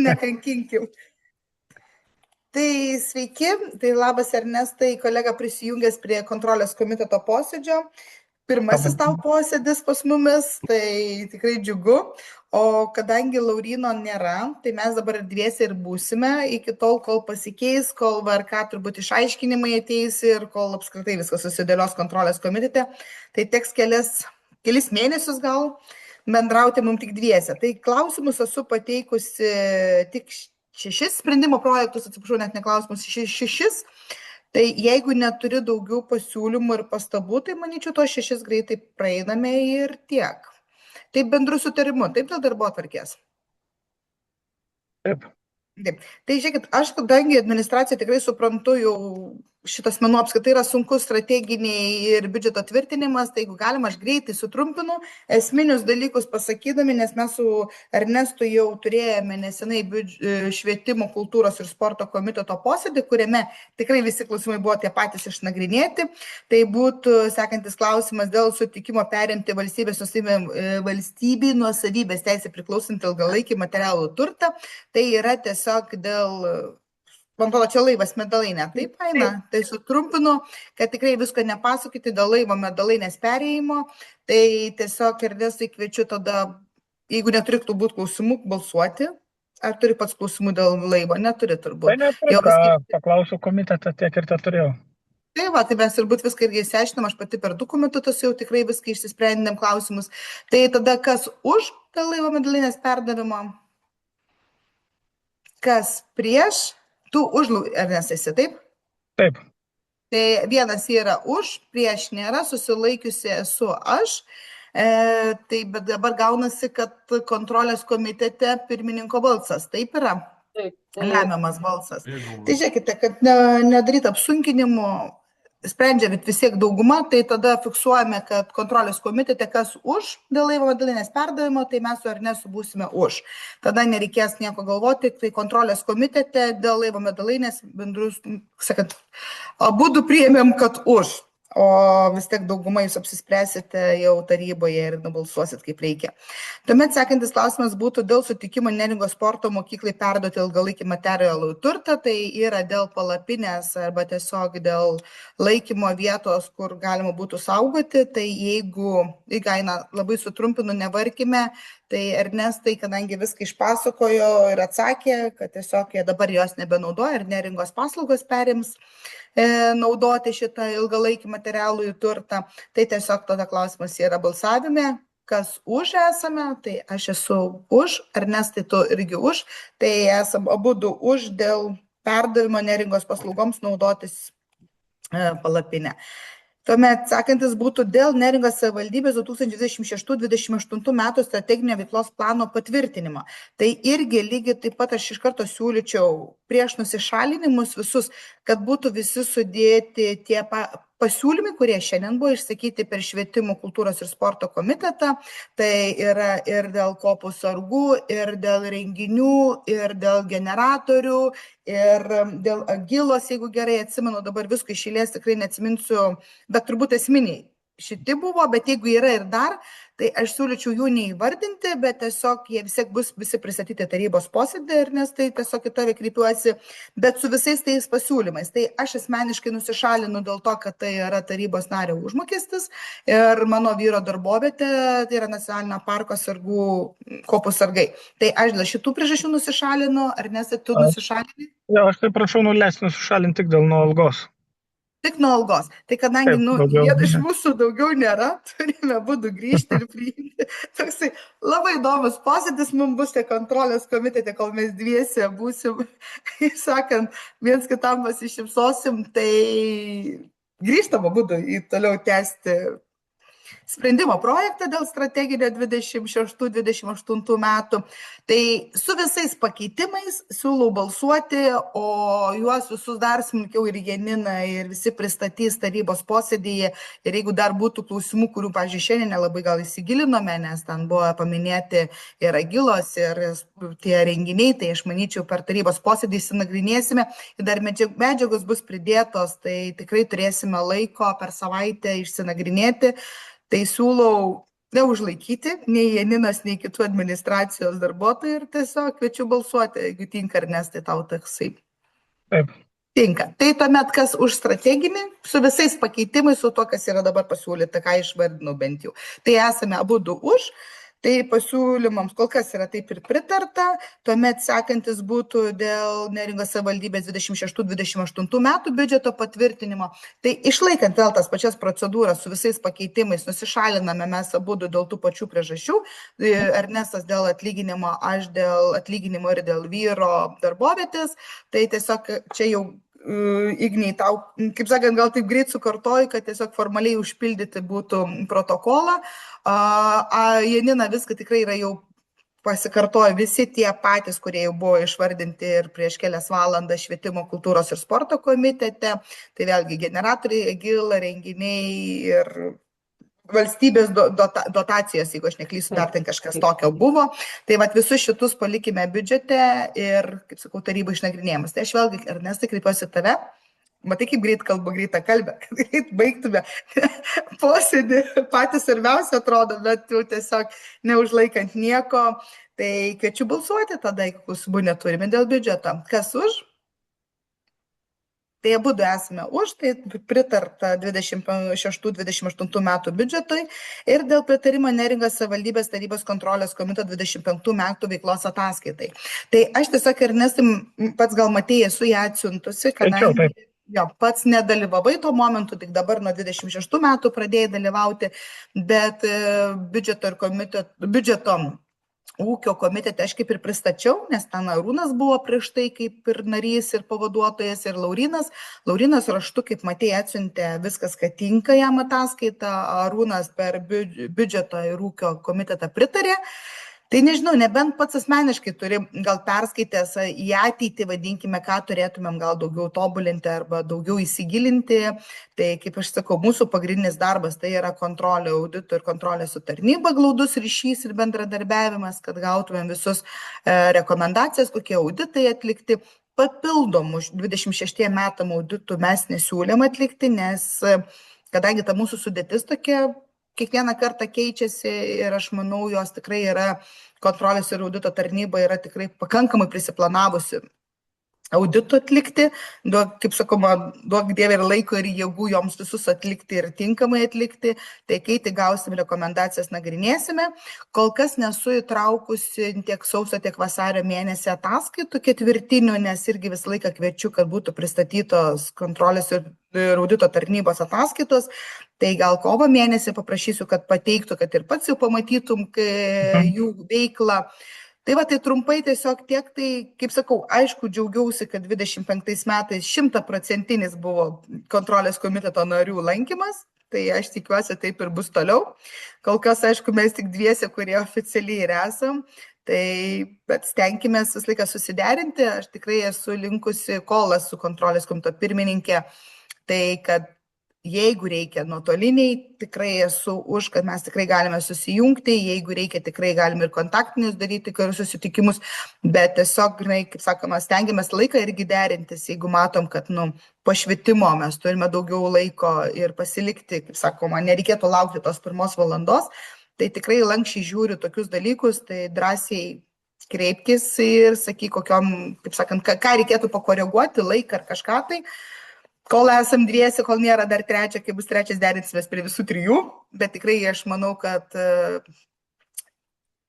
nekankinkim. Tai sveiki, tai labas Ernestai, kolega prisijungęs prie kontrolės komiteto posėdžio. Pirmasis tau posėdis pas mumis, tai tikrai džiugu. O kadangi Lauryno nėra, tai mes dabar dviese ir būsime iki tol, kol pasikeis, kol VRK turbūt išaiškinimai ateis ir kol apskritai viskas susidėlios kontrolės komitete, tai teks kelis mėnesius gal bendrauti mums tik dviese. Tai klausimus esu pateikusi tik 6 sprendimo projektus, atsiprašau, net ne klausimus, 6. Tai jeigu neturi daugiau pasiūlymų ir pastabų, tai manyčiau, to 6 greitai praeiname ir tiek. Taip bendru sutarimu, taip dėl darbotvarkės. Taip. Taip. Tai žiūrėkit, aš kadangi administracija tikrai suprantu, jau šitas menų apskaitai yra sunkus strateginiai ir biudžeto tvirtinimas, tai jeigu galima, aš greitai sutrumpinu esminius dalykus pasakydami, nes mes su Ernestu jau turėjome nesenai švietimo, kultūros ir sporto komiteto posėdį, kuriame tikrai visi klausimai buvo tie patys išnagrinėti. Tai būtų sekantis klausimas dėl sutikimo perimti valstybei nuosavybės teisę priklausantį ilgalaikį materialų turtą. Tai yra tiesiog dėl... Man atrodo, čia laivas Medalainė, taip eina, tai sutrumpinu, kad tikrai visko nepasakyti dėl laivo Medalainės perėjimo, tai tiesiog Ernestai kviečiu tada, jeigu neturėtų būti klausimų, balsuoti. Ar turi pats klausimų dėl laivo? Neturi turbūt. Tai neturiu, paklausiu komitetą, tiek ir turėjau. Tai va, tai mes turbūt viską irgi išsiaiškinam, aš pati per 2 komitetus jau tikrai viską išsisprendėm klausimus. Tai tada kas už dėl laivo Medalainės perdavimo? Kas prieš? Tu už, Ernestai, esi, taip? Taip. Tai vienas yra už, prieš nėra, susilaikiusi esu aš. Tai bet dabar gaunasi, kad kontrolės komitete pirmininko balsas, taip yra? Taip. Lemiamas balsas. Tai žiūrėkite, kad nedaryti apsunkinimų, sprendžia vis tiek dauguma, tai tada fiksuojame, kad kontrolės komitete kas už dėl laivo Medalainės perdavimo, tai mes su Ernestu būsime už. Tada nereikės nieko galvoti, tai kontrolės komitete dėl laivo Medalainės bendrus, sakant, abudu priėmėm, kad už. O vis tiek daugumą jūs apsispręsite jau taryboje ir nubalsuosit kaip reikia. Tuomet sekantis klausimas būtų dėl sutikimo Neringos sporto mokyklai perduoti ilgalaikį materialų turtą, tai yra dėl palapinės arba tiesiog dėl laikymo vietos, kur galima būtų saugoti, tai jeigu labai sutrumpinu, nevarkime, tai Ernestai, kadangi viską išpasakojo ir atsakė, kad tiesiog jie dabar jos nebenaudoja ir Neringos paslaugos perims naudoti šitą ilgalaikį materialų į turtą, tai tiesiog tada klausimas yra balsavime, kas už esame, tai aš esu už, Ernestai tu irgi už, tai esam abudu už dėl perdavimo Neringos paslaugoms naudotis palapinę. Tuomet sekantis būtų dėl Neringos savivaldybės 2026-2028 metų strateginio veiklos plano patvirtinimo. Tai irgi lygiai taip pat aš iš karto siūlyčiau prieš nusišalinimus visus, kad būtų visi sudėti tie pasiūlymai, kurie šiandien buvo išsakyti per švietimo, kultūros ir sporto komitetą. Tai yra ir dėl kopų sargų, ir dėl renginių, ir dėl generatorių, ir dėl agilos, jeigu gerai atsimenu, dabar visko iš eilės tikrai neatsiminsiu, bet turbūt esminiai šiti buvo, bet jeigu yra ir dar, tai aš siūlyčiau jų neįvardinti, bet tiesiog jie bus visi pristatyti tarybos posėdį, nes tai tiesiog į tave kreipiuosi, bet su visais tais pasiūlymais. Tai aš asmeniškai nusišalinu dėl to, kad tai yra tarybos nario užmokestis ir mano vyro darbovietė, tai yra nacionalinio parko sargų kopų sargai. Tai aš dėl šitų priežasčių nusišalinu, ar nesat tu nusišalini? Ja, aš tai prašau nuleisti nusišalinti tik dėl nuo algos. Tik nuo algos. Tai kadangi iš mūsų daugiau nėra, turime būdų grįžti ir priimti. Toksai labai įdomus posėdis mums bus tiek kontrolės komitete, kol mes dviese būsim, sakant, viens kitam pasišypsosim, tai grįžtama būdų į toliau tęsti sprendimo projektą dėl strateginio 26-28 metų. Tai su visais pakeitimais siūlau balsuoti, o juos visus dar smulkiau ir Janina ir visi pristatys tarybos posėdėje. Ir jeigu dar būtų klausimų, kurių, pavyzdžiui, šiandien nelabai gal įsigilinome, nes ten buvo paminėti ir agilos, ir tie renginiai, tai aš manyčiau per tarybos posėdį įsinagrinėsime. Ir dar medžiagos bus pridėtos, tai tikrai turėsime laiko per savaitę išsinagrinėti. Tai siūlau neužlaikyti nei Janinos, nei kitų administracijos darbuotojų ir tiesiog kviečiu balsuoti, jeigu tinka Ernestai tau toksai. Taip. Tinka. Tai tuomet, kas už strateginį, su visais pakeitimais, su to, kas yra dabar pasiūlyta, ką išvardinau bent jau. Tai esame abu du už. Tai pasiūlymams kol kas yra taip ir pritarta. Tuomet sekantis būtų dėl Neringos savivaldybės 26-28 metų biudžeto patvirtinimo. Tai išlaikant vėl tas pačias procedūras su visais pakeitimais, nusišaliname mes abu dėl tų pačių priežasčių. Ernestas dėl atlyginimo, aš dėl atlyginimo ir dėl vyro darbovietės. Tai tiesiog čia jau Igniai, tau, kaip sakant, gal taip greit sukartoju, kad tiesiog formaliai užpildyti būtų protokolą. Janina viską tikrai yra jau pasikartojo visi tie patys, kurie jau buvo išvardinti ir prieš kelias valandas švietimo, kultūros ir sporto komitete. Tai vėlgi generatoriai, gila, renginiai ir valstybės dotacijos, jeigu aš neklysiu, dar ten kažkas tokio buvo. Tai vat visus šitus palikime biudžete ir, kaip sakau, taryba išnagrinėjimas. Tai aš vėlgi, Ernestai, kreipiuosi tave. Matai, kaip greit kalbu, greitą kalbę, kad greit baigtume posėdį. Patys svarbiausia atrodo, bet jau tiesiog neužlaikant nieko. Tai kviečiu balsuoti tada, jeigu klausimų neturime dėl biudžeto. Kas už? Tai abudu esame už, tai pritarta 26-28 metų biudžetui ir dėl pritarimo Neringos savivaldybės tarybos kontrolės komiteto 25 metų veiklos ataskaitai. Tai aš tiesiog, Ernestai, pats gal matėjai, esu ją atsiuntusi, kadangi pats nedalyvavai tuo momentu, tik dabar nuo 26 metų pradėjai dalyvauti, bet biudžeto ūkio komitete aš kaip ir pristačiau, nes ten Arūnas buvo prieš tai kaip ir narys ir pavaduotojas ir Laurinas. Laurinas raštu, kaip matėjai, atsiuntė viskas, kad tinka jam ataskaita, Arūnas per biudžeto ir ūkio komitetą pritarė. Tai nežinau, nebent pats asmeniškai turi gal perskaitęs į ateitį, vadinkime, ką turėtumėm gal daugiau tobulinti arba daugiau įsigilinti. Tai, kaip aš sakau, mūsų pagrindinis darbas tai yra kontrolė, audito ir kontrolė su tarnyba, glaudus ryšys ir bendradarbiavimas, kad gautumėm visus rekomendacijas, kokie auditai atlikti. Papildomų 26 metam auditų mes nesiūlėm atlikti, nes kadangi ta mūsų sudėtis tokia, kiekvieną kartą keičiasi ir aš manau, jos tikrai yra, kontrolės ir audito tarnyba yra tikrai pakankamai prisiplanavusi auditų atlikti, kaip sakoma, duok Dieve ir laiko ir jėgų joms visus atlikti ir tinkamai atlikti, tai kai tik gausim rekomendacijas nagrinėsime. Kol kas nesu įtraukusi tiek sausio, tiek vasario mėnesį ataskaitų ketvirtinių, nes irgi visą laiką kviečiu, kad būtų pristatytos kontrolės ir audito tarnybos ataskaitos. Tai gal kovo mėnesį paprašysiu, kad pateiktų, kad ir pats jau pamatytum jų veiklą. Tai va, tai trumpai tiesiog tiek, tai, kaip sakau, aišku, džiaugiausi, kad 25 metais 100% buvo kontrolės komiteto narių lankymas, tai aš tikiuosi taip ir bus toliau. Kol kas, aišku, mes tik dviese, kurie oficialiai ir esam, tai, bet stenkimės visą laiką susiderinti, aš tikrai esu linkusi, kol esu kontrolės komiteto pirmininkė, tai kad jeigu reikia nuotoliniai, tikrai esu už, kad mes tikrai galime susijungti, jeigu reikia, tikrai galime ir kontaktinius daryti, ir susitikimus, bet tiesiog, kaip sakoma, stengiamės laiką irgi derintis, jeigu matom, kad po švietimo mes turime daugiau laiko ir pasilikti, kaip sakoma, nereikėtų laukti tos 1 valandos, tai tikrai lankščiai žiūriu tokius dalykus, tai drąsiai kreipkis ir sakyk, kokiom, kaip sakant, ką reikėtų pakoreguoti, laiką ar kažką tai. Kol esam dviesi, kol nėra dar trečia, kai bus trečias derinsimės prie visų 3, bet tikrai aš manau, kad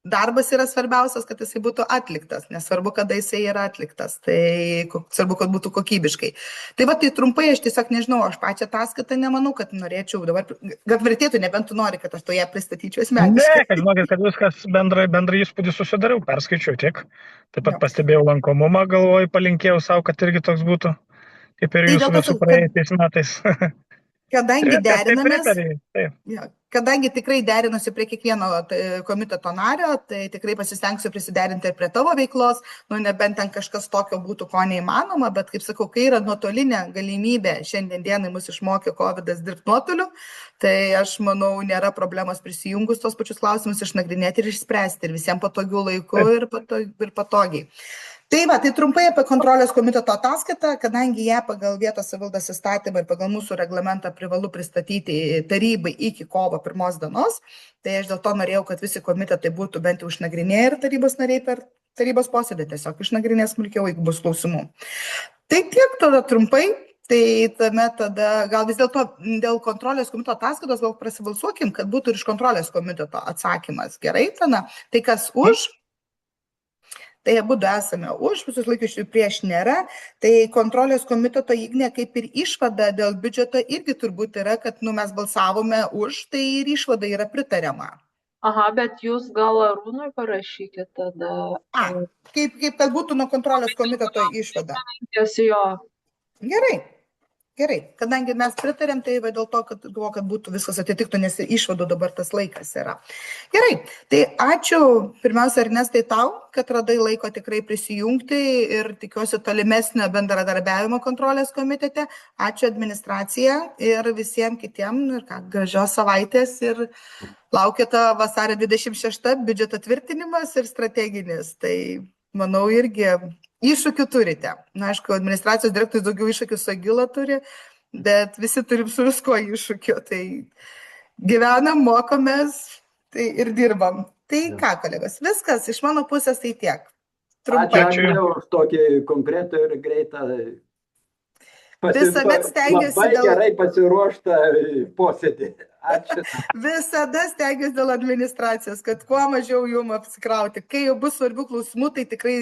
darbas yra svarbiausias, kad jisai būtų atliktas, nesvarbu, kada jisai yra atliktas, tai svarbu, kad būtų kokybiškai. Tai va, tai trumpai aš tiesiog nežinau, aš pačią ataskaitą nemanau, kad norėčiau dabar, kad vertėtų, nebent tu nori, kad aš to ją pristatyčiau asmeniškai. Ne, kad žinokit, kad viskas bendrai įspūdį susidariau, perskaičiau tiek. Taip pat pastebėjau lankomumą, galvoju, palinkėjau savo, kad irgi toks būtų. Kaip ir jūsų visų praėjusiais metais. Kadangi derinamės, kadangi tikrai derinusi prie kiekvieno komiteto nario, tai tikrai pasistengsiu prisiderinti ir prie tavo veiklos, nebent ten kažkas tokio būtų, ko neįmanoma, bet kaip sakau, kai yra nuotolinė galimybė, šiandien dienai mus išmokė COVID-as dirbti nuotoliu, tai aš manau, nėra problemos prisijungus tos pačius klausimus išnagrinėti ir išspręsti ir visiems patogių laikų ir patogiai. Tai trumpai apie kontrolės komiteto ataskaitą, kadangi ją pagal vietos savivaldos įstatymą ir pagal mūsų reglamentą privalu pristatyti tarybai iki kovo 1 dienos, tai aš dėl to norėjau, kad visi komitetai būtų bent jau išnagrinėję ir tarybos nariai per tarybos posėdį tiesiog išnagrinės smulkiau, jeigu bus klausimų. Tai tiek tada trumpai, tai tame tada gal vis dėlto dėl kontrolės komiteto ataskaitos gal prasibalsuokim, kad būtų ir iš kontrolės komiteto atsakymas. Gerai, tada, tai kas už? Tai abu esame už, visus laikiščių prieš nėra. Tai kontrolės komiteto Ignė kaip ir išvada dėl biudžeto irgi turbūt yra, kad mes balsavome už, tai ir išvada yra pritariama. Aha, bet jūs gal Arūnui parašykite tada. Kaip kad būtų nuo kontrolės komiteto išvada. Jo. Gerai, kadangi mes pritarėm, tai dėl to, kad būtų viskas atitiktų, nes išvadų dabar tas laikas yra. Gerai, tai ačiū pirmiausia, Ernestai, tau, kad radai laiko tikrai prisijungti ir tikiuosi tolimesnio bendradarbiavimo kontrolės komitete. Ačiū administracija ir visiems kitiems, gražios savaitės ir laukite vasario 26 biudžeto tvirtinimas ir strateginis. Tai manau irgi iššūkių turite. Na, aišku, administracijos direktorius daugiau iššūkių su Agila turi, bet visi turim su visko iššūkių. Tai gyvenam, mokomės tai ir dirbam. Tai ką, kolegos, viskas iš mano pusės tai tiek. Ačiū už tokį konkretų ir greitą labai gerai pasiruoštą posėdį. Ačiū. Visada stengiuosi dėl administracijos, kad kuo mažiau jum apsikrauti. Kai jau bus svarbių klausimų, tai tikrai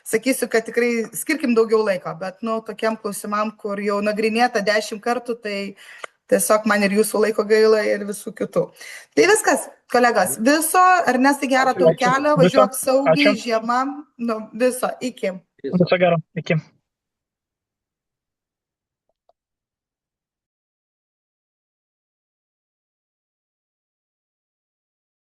sakysiu, kad tikrai skirkim daugiau laiko, bet tokiam klausimam, kur jau nagrinėta 10 kartų, tai tiesiog man ir jūsų laiko gaila ir visų kitų. Tai viskas, kolegos, viso, Ernestai, gero tau kelio, važiuok saugiai, žiemą, viso, iki. Viso gero, iki.